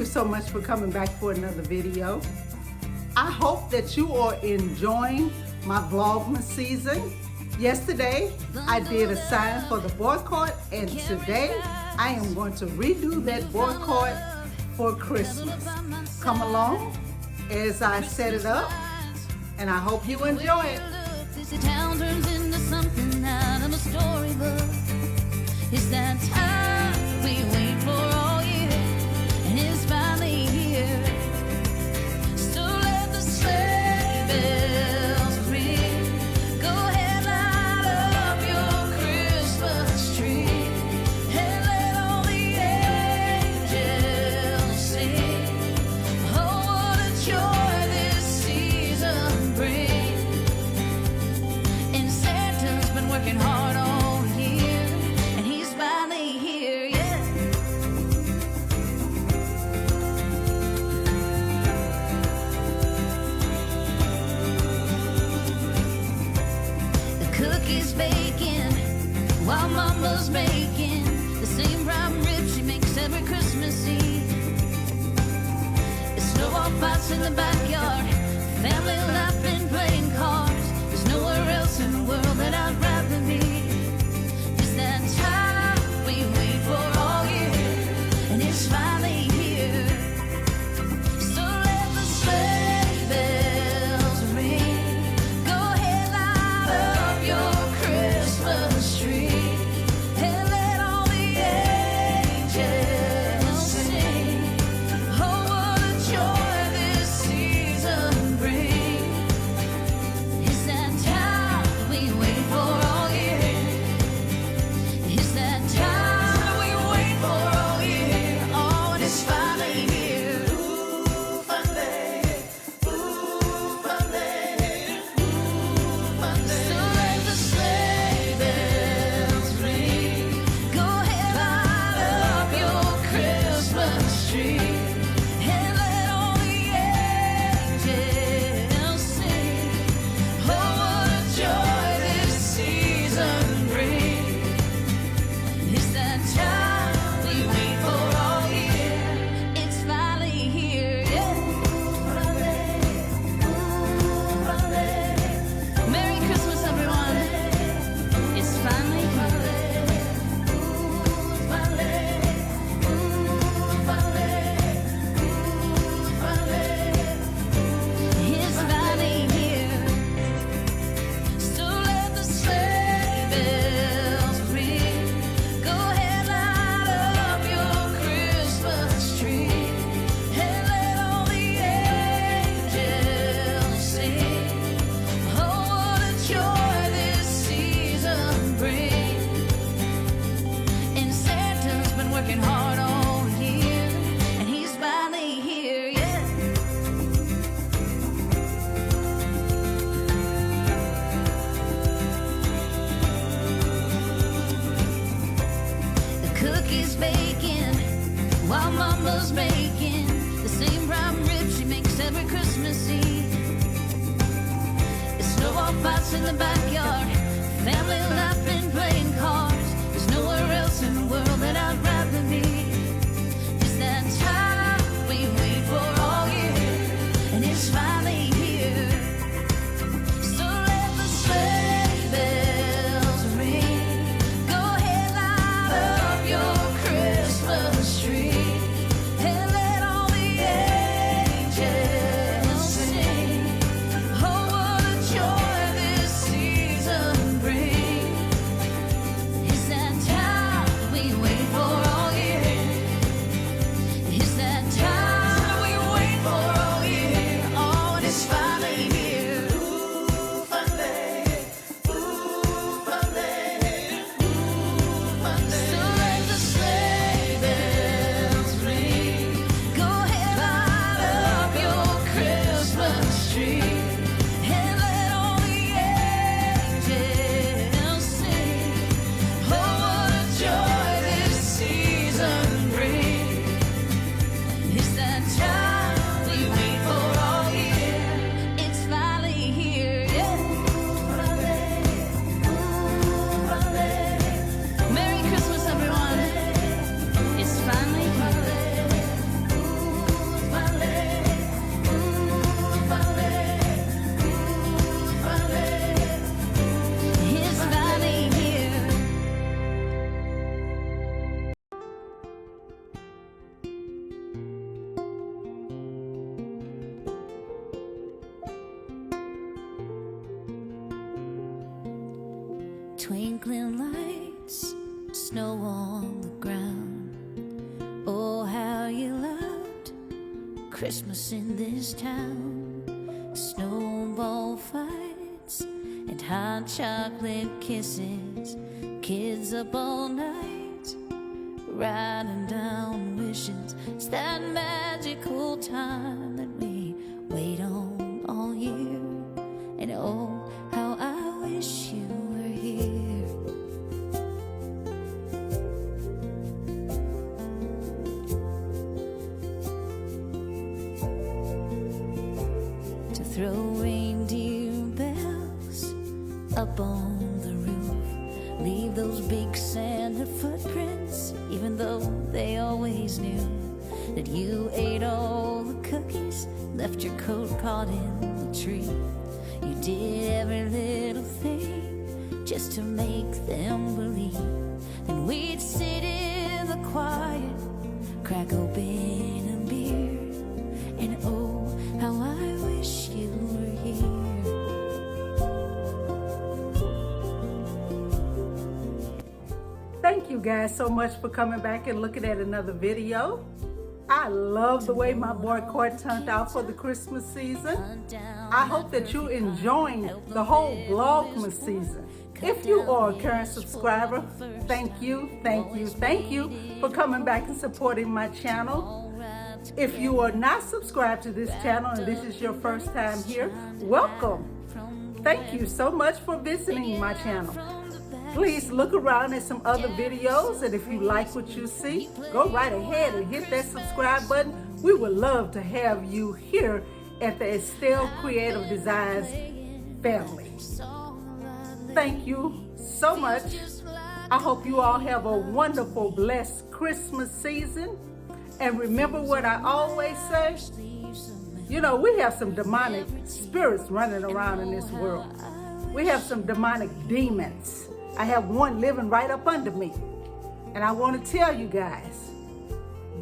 so much for coming back for another video. I hope that you are enjoying my Vlogmas season. Yesterday, I did a sign for the board card, and today I am going to redo that board card for Christmas. Come along as I set it up, and I hope you enjoy it. This town turns into something out of a storybook. It's that time we wait for all year, and it's finally here. So let the sleigh bells ring. Go ahead, light up your Christmas tree, and let all the angels sing. Oh, what a joy this season brings. And Santa's been working hard all year, and he's finally here, yeah. The cookies baking while Mama's making the same prime rib she makes every Christmas Eve. The snowball fights in the backyard, family laughing, playing cards. There's nowhere else in the world that I'd rather be. It's that time we wait for all year, and it's finally here. So let the sleigh bells ring. Go ahead, light up your Christmas tree, and let all the angels sing. Oh, what a joy this season brings. It's that time we wait for all year. It's that time we wait for all year. Oh, and it's finally here. Ooh, Monday. Ooh, Monday. Ooh, Monday. So let the sleigh bells ring. Go ahead, light up your Christmas tree, and let all the angels sing. Oh, what a joy this season brings. It's that time we wait for all year. It's finally here, yeah. Merry Christmas, everyone. It's finally here. It's finally here. So let the sleigh bells ring. Go ahead, light up your Christmas tree, and let all the angels sing. Oh, what a joy this season brings. And Santa's been working hard all year, and he's finally here, yeah. The cookies baking while Mama's making the same prime rib she makes every Christmas Eve. The snowball fights in the backyard, family laughing, playing cards. There's nowhere else in the world that I'd rather be. It's that time we wait for all year, and it's finally here. So let the sleigh bells ring. Go ahead, light up your Christmas tree, and let all the angels sing. Oh, what a joy this season brings. twinkling lights, snow on the ground. Oh, how you loved Christmas in this town. Snowball fights and hot chocolate kisses, kids up all night, writing down wishes. It's that magical time that we wait on all year. And oh, how I wish you were here. To throw reindeer bells up on the roof, leave those big Santa footprints, even though they always knew that you ate all the cookies, left your coat caught in the tree. You did every little thing just to make them believe. Then we'd sit in the quiet, crack open a beer, and oh, how I wish you were here. Thank you guys so much for coming back and looking at another video. I love the way my board court turned out for the Christmas season. I hope that you're enjoying the whole Vlogmas season. If you are a current subscriber, thank you for coming back and supporting my channel. If you are not subscribed to this channel and this is your first time here, welcome. Thank you so much for visiting my channel. Please look around at some other videos, and if you like what you see, go right ahead and hit that subscribe button. We would love to have you here at the Estelle-Creative-Designs family. Thank you so much. I hope you all have a wonderful, blessed Christmas season. And remember what I always say, you know, we have some demonic spirits running around in this world. We have some demonic demons. I have one living right up under me. And I want to tell you guys,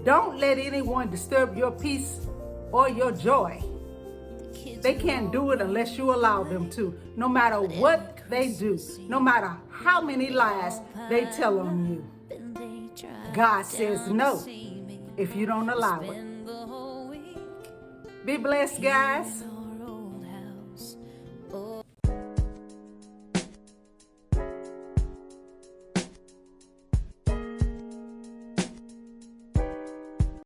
don't let anyone disturb your peace or your joy. They can't do it unless you allow them to. No matter what they do, no matter how many lies they tell on you. God says no if you don't allow it. Be blessed, guys.